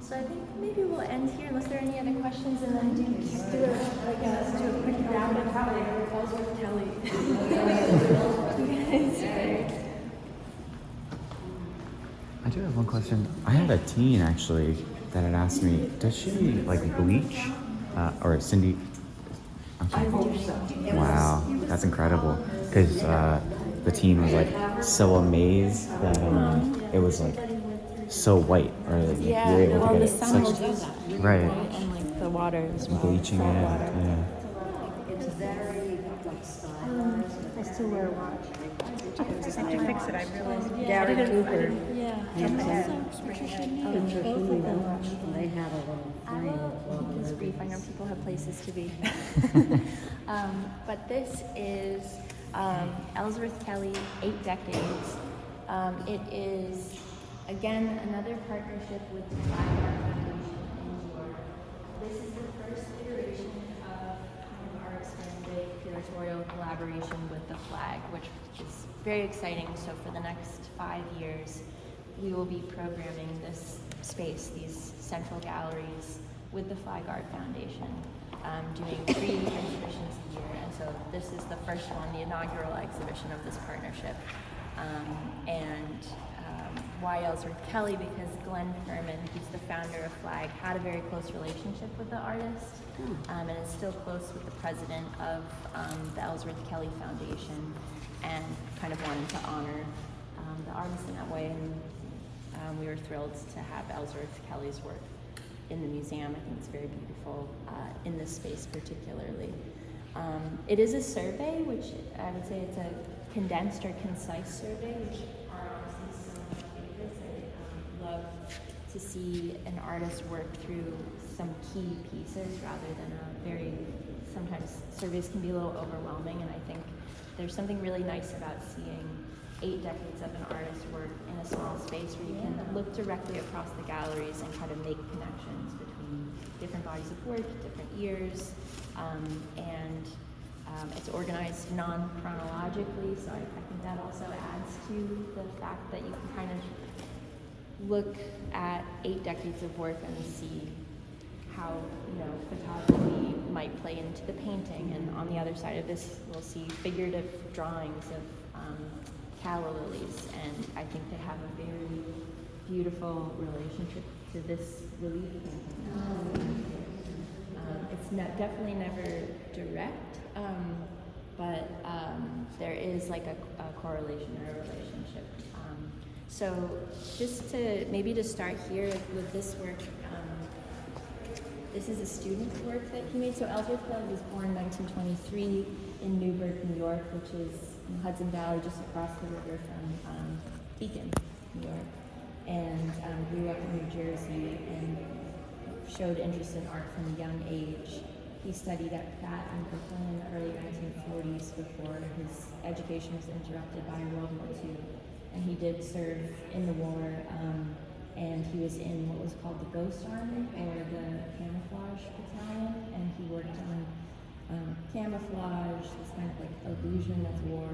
So I think maybe we'll end here unless there are any other questions, and then do a quick Ellsworth Kelly. I do have one question. I had a teen actually that had asked me, does she like bleach? Or Cindy? Okay. Wow, that's incredible. Because the teen was like so amazed that it was like so white, or like Yeah, you're able well, to the get it sun will such do that. right And like the water as well. bleaching salt it. water. Yeah. It's very like stylized. I still wear a watch. I have to fix it, I realized. Gary Cooper. Yeah. Patricia Neal. They have a little I frame will of keep this brief. I know movies. people have places to be. But this is Ellsworth Kelly, 8 Decades. It is, again, another partnership with the Flag Foundation in New York. This is the first iteration of kind of our expanded curatorial collaboration with the flag, which is very exciting. So for the next 5 years, we will be programming this space, these central galleries, with the Flag Art Foundation, doing 3 exhibitions a year. And so this is the first one, the inaugural exhibition of this partnership. Why Ellsworth Kelly? Because Glenn Furman, who's the founder of Flag, had a very close relationship with the artist, and is still close with the president of the Ellsworth Kelly Foundation, and kind of wanted to honor the artist in that way. And we were thrilled to have Ellsworth Kelly's work in the museum. I think it's very beautiful in this space particularly. It is a survey, which I would say it's a condensed or concise survey, which are obviously some of my favorites. I love to see an artist work through some key pieces rather than sometimes surveys can be a little overwhelming, and I think there's something really nice about seeing 8 decades of an artist's work in a small space where you can look directly across the galleries and kind of make connections between different bodies of work, different years, and it's organized non-chronologically, so I think that also adds to the fact that you can kind of look at 8 decades of work and see how photography might play into the painting. And on the other side of this, we'll see figurative drawings of calla lilies, and I think they have a very beautiful relationship to this relief painting. It's definitely never direct, but there is like a correlation or a relationship. So just to start here with this work, this is a student's work that he made. So Ellsworth Kelly was born in 1923 in Newburgh, New York, which is in the Hudson Valley, just across the river from Beacon, New York, and grew up in New Jersey and showed interest in art from a young age. He studied at Pratt in Brooklyn in the early 1940s before his education was interrupted by World War II. And he did serve in the war, and he was in what was called the Ghost Army, or the Camouflage Battalion, and he worked on camouflage, this kind of like illusion of war,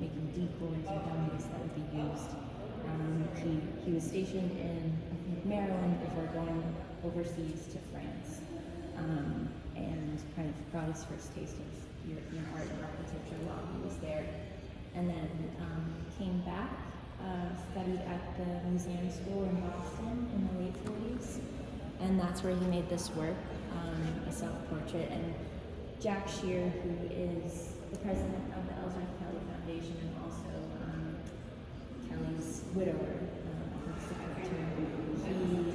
making decoys or dummies that would be used. He was stationed in, I think, Maryland before going overseas to France, and kind of got his first taste of European art and architecture while he was there. And then came back, studied at the museum school in Boston in the late 40s, and that's where he made this work, a self-portrait. And Jack Shear, who is the president of the Ellsworth Kelly Foundation and also Kelly's widower, her secretary, he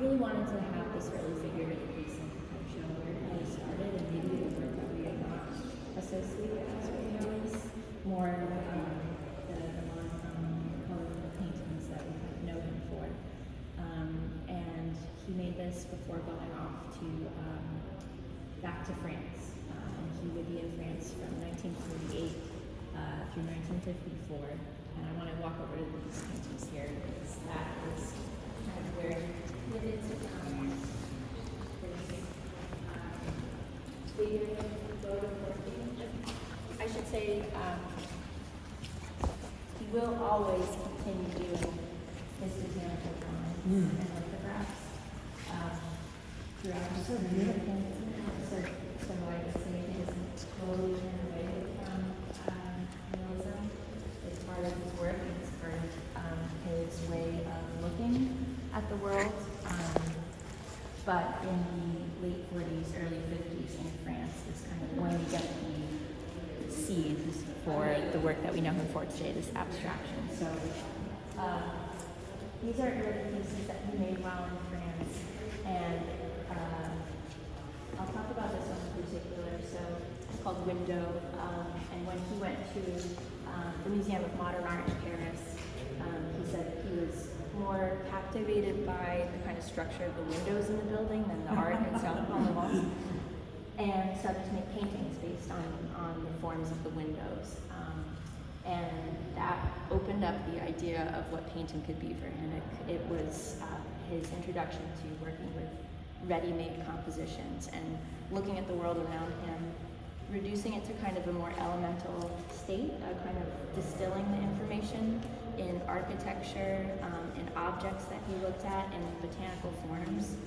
really wanted to have this really figurative piece and kind of show where Kelly started and maybe the work that we are not associated as with Kelly's, more the colorful paintings that we kind of know him for. And he made this before going off to back to France. And he would be in France from 1948 through 1954. And I want to walk over to these paintings here because that is kind of where he did his I should say he will always continue doing his botanical drawings and lithographs throughout his career. So I would say his work that we know him for today, this abstraction. So these are early pieces that he made while in France, and I'll talk about this one in particular. So it's called Window, and when he went to the Museum of Modern Art in Paris, he said he was more captivated by the kind of structure of the windows in the building than the art itself on the walls, and started to make paintings based on the forms of the windows. And that opened up the idea of what painting could be for him. It was his introduction to working with ready-made compositions and looking at the world around him, reducing it to kind of a more elemental state, kind of distilling the information in architecture, in objects that he looked at, in botanical forms.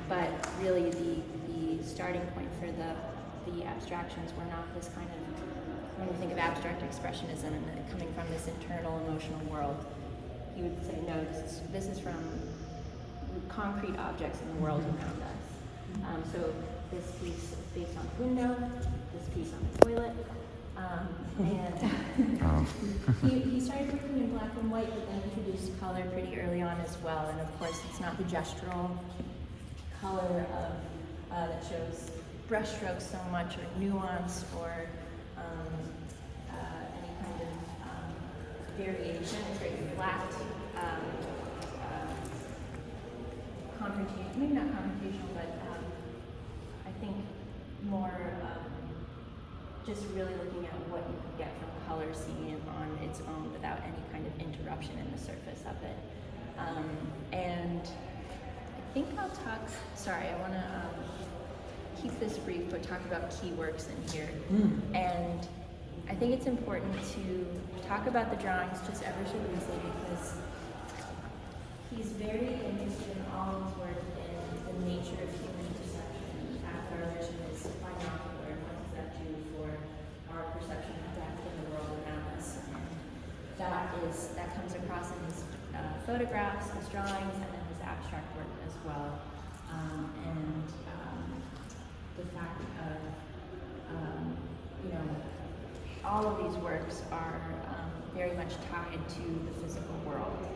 But really the starting point for the abstractions were not this kind of, when we think of abstract expressionism and coming from this internal emotional world, he would say, no, this is from concrete objects in the world around us. So this piece is based on the window, this piece on the toilet, and he started working in black and white, but then introduced color pretty early on as well. And of course, it's not the gestural color of that shows brushstrokes so much, or nuance, or any kind of variation. It's very flat, confrontational, maybe not confrontational, but I think more just really looking at what you can get from color, seeing it on its own without any kind of interruption in the surface of it. And I think I'll talk, sorry, I want to keep this brief, but talk about key works in here. And I think it's important to talk about the drawings just ever so briefly, because he's very interested in all his work in the nature of human perception. Half our vision is binocular. What does that do for our perception of depth in the world around us? And that comes across in his photographs, his drawings, and then his abstract work as well. The fact of, all of these works are very much tied to the physical world,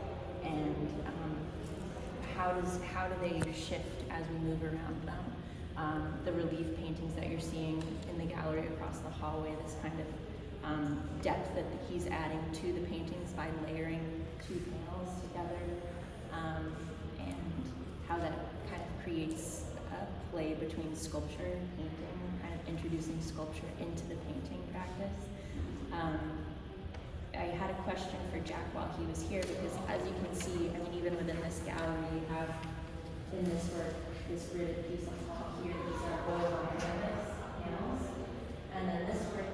and how do they shift as we move around them? The relief paintings that you're seeing in the gallery across the hallway, this kind of depth that he's adding to the paintings by layering two panels together, and how that kind of creates a play between sculpture and painting, kind of introducing sculpture into the painting practice. I had a question for Jack while he was here, because as you can see, I mean, even within this gallery, you have in this work, this gridded piece on the wall here, these are oil on canvas panels. And then this work,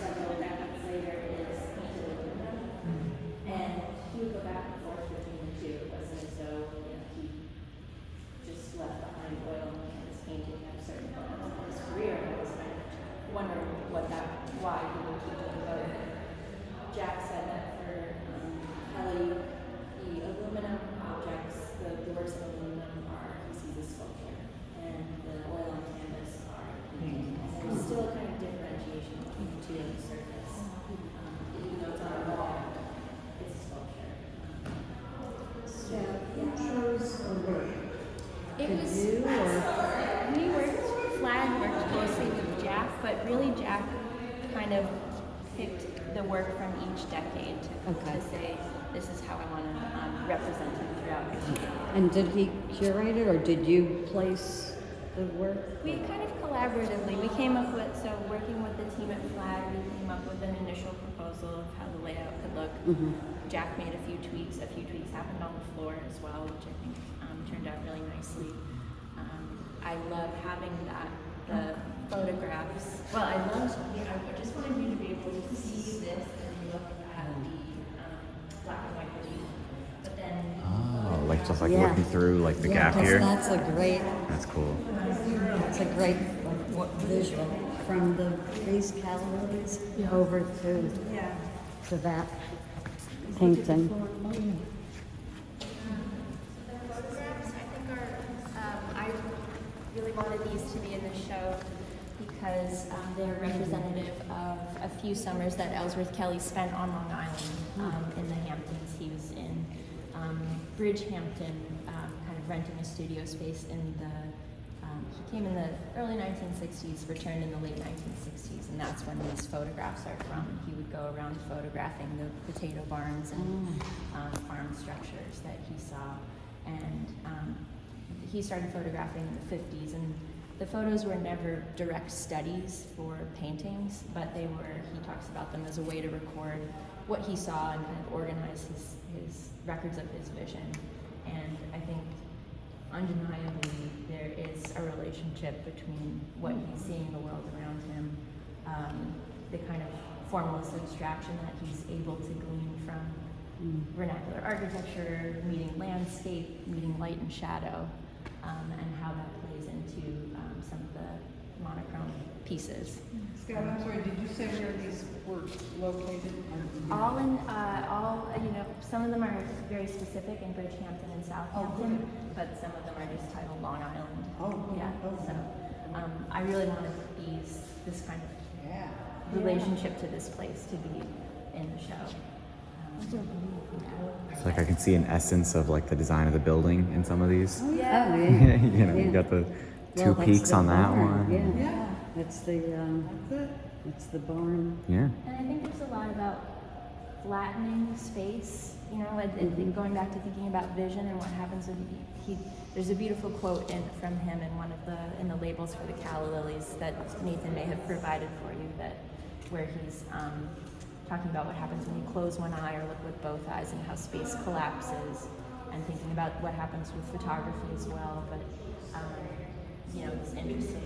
several decades later, is painted aluminum. And he would go back and forth between the two. It wasn't as though he just left behind oil and canvas painting at a certain point in his career. I was kind of wondering why he would keep doing both. Jack said that for Kelly, the aluminum objects, the works of aluminum he sees as sculpture, and the oil on canvas are painting. And there's still a kind of differentiation between the two on the surface. Even though it's on a wall, it's a sculpture. Who chose the work? It Did was, you, or? we Flag worked closely with Jack, but really Jack kind of picked the work from each decade to say, this is how I want to represent him throughout the year. And did he curate it, or did you place the work? We kind of collaboratively, we came up with, so working with the team at Flag, we came up with an initial proposal of how the layout could look. Jack made a few tweaks happened on the floor as well, which I think turned out really nicely. I love having the photographs. Well, I just wanted you to be able to see this and look at the black and white version. But then like just like looking through like the gap here. That's That's cool. That's a great visual from the these calories over to that painting. the photographs, I think, are, I really wanted these to be in the show because because they're representative of a few summers that Ellsworth Kelly spent on Long Island in the Hamptons. He was in Bridgehampton, kind of renting a studio space in the, he came in the early 1960s, returned in the late 1960s, and that's when these photographs are from. He would go around photographing the potato barns and farm structures that he saw. And he started photographing in the 50s, and the photos were never direct studies for paintings, but they were, he talks about them as a way to record what he saw and kind of organize his records of his vision. And I think undeniably there is a relationship between what he's seeing in the world around him, the kind of formalist abstraction that he's able to glean from vernacular architecture, meeting landscape, meeting light and shadow, and how that plays into some of the monochrome pieces. Scott, I'm sorry, did you say where these were located? All in, you know, some of them are very specific in Bridgehampton and Southampton, but some of them are just titled Long Island. Oh, Yeah, okay. so I really wanted this kind of Yeah. relationship to this place to be in the show. It's like I can see an essence of like the design of the building in some of these. Oh, Yeah. yeah. You know, you Yeah. got the Well, two that's peaks the on that barn, one. Yeah, Yeah. that's the, That's it. that's the barn. Yeah. And I think there's a lot about flattening space, you know, and think going back to thinking about vision and what happens when there's a beautiful quote from him in one of the labels for the calla lilies that Nathan may have provided for you, that where he's talking about what happens when you close one eye or look with both eyes and how space collapses, and thinking about what happens with photography as well. But you know, it's interesting.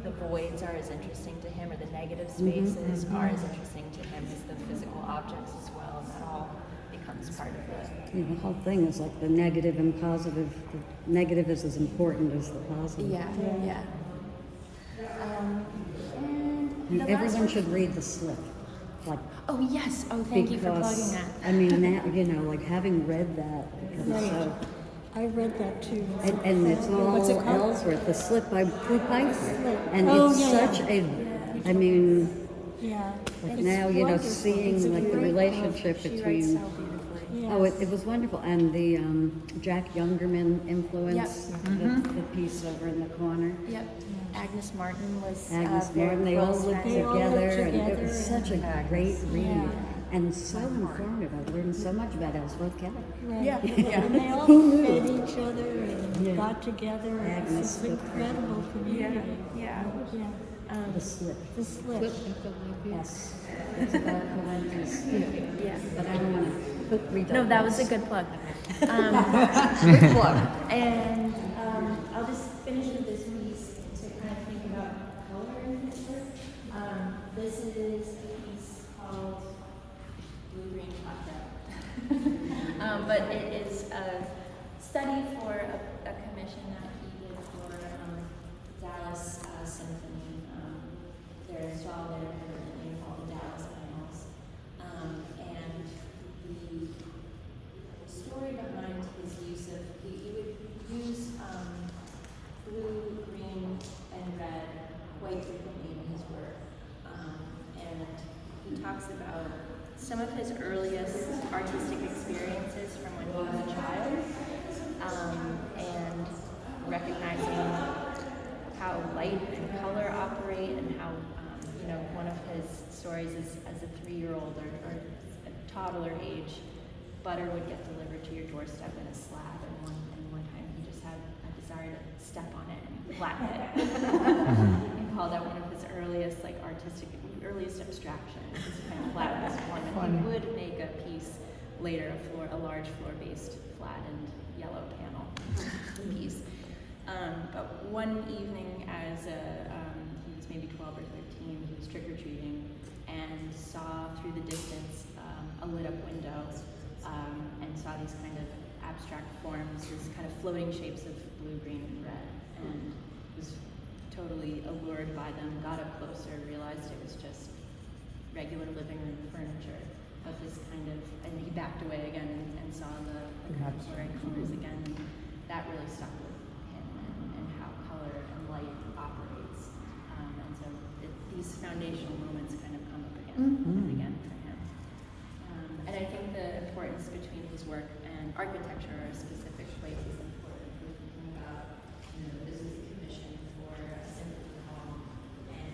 The voids are as interesting to him, or the negative spaces are as interesting to him as the physical objects as well, and that all becomes part of the. Yeah, the whole thing is like the negative and positive. The negative is as important as the positive. Yeah. And the last Everyone one- should read The Slip. Like, Oh yes. Oh, thank you for plugging because, that. I mean, that, you know, like having read that, and Right. so, I read that too. and it's all What's it called? Ellsworth, The Slip by Blue Piper. And Oh, it's yeah, such yeah. I mean, Yeah. like It's now, you know, wonderful. It's seeing a like the great relationship She writes between, so beautifully. book. oh, Yes. it was wonderful. And the Jack Youngerman influence, the piece over in the corner. Yep. Agnes Martin was Agnes very Martin, they all close lived friends. They all lived together, and it together was such a and- great read. Yeah. And so informative. I learned so much about Ellsworth Kelly. Right. Yeah. And they all Who knew? fed each other and Yeah. got together. And Agnes it's Slip. incredible community. Yeah. Yeah. The Slip. The slip. Yes. It's about Palentis. Yeah. But I don't want to read No, that was a good plug. Good plug. And I'll just finish with this piece to kind of think about color in the picture. This is a piece called Blue Green Chocolate. But it is a study for a commission that he did for Dallas Symphony. They're installed there permanently called the Dallas Panels. And the story behind his use of, he would use blue, green, and red quite frequently in his work. And he talks about some of his earliest artistic experiences from when he was a child, and recognizing how light and color operate, and how, you know, one of his stories is as a 3-year-old or a toddler age, butter would get delivered to your doorstep in a slab, and one time he just had a desire to step on it and flatten it. He called that one of his earliest, like, earliest abstractions, just kind of flatten this one. And he would make a piece later, a large floor-based flattened yellow panel piece. But one evening, as he was maybe 12 or 13, he was trick-or-treating and saw through the distance a lit-up window, and saw these kind of abstract forms, these kind of floating shapes of blue, green, and red, and was totally allured by them, got up closer, realized it was just regular living room furniture, but this kind of, and he backed away again and saw the kind of blurring colors again, and that really stuck with him, and how color and light operates, and foundational moments kind of come up again and again for him. And I think the importance between his work and architecture or specific places is important. We're thinking about, this is a commission for a symphony hall, and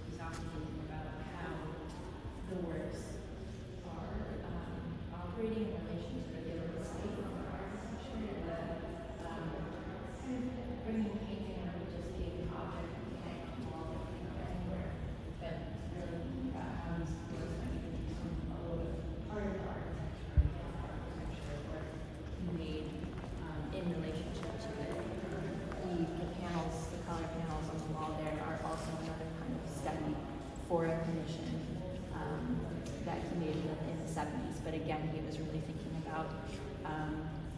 he's often thinking about how the works are operating in relation to the given state of architecture, and kind of bringing painting out of just being an object that we hang on the wall that we can go anywhere, but really thinking about how these works might even become a little bit part of the architecture, or made in relationship to it. The panels, the color panels on the wall there are also another kind of study for a commission that he made in the 70s. But again, he was really thinking about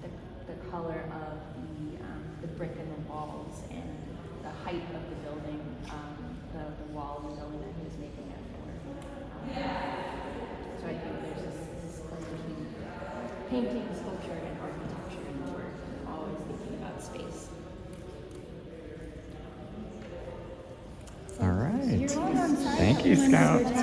the color of the brick in the walls and the height of the building, the wall of the building that he was making it for. So I think there's this link between painting, sculpture, and architecture in his work, and always thinking about space. All right. You're welcome. Sorry Thank that you, we went over Scout. time.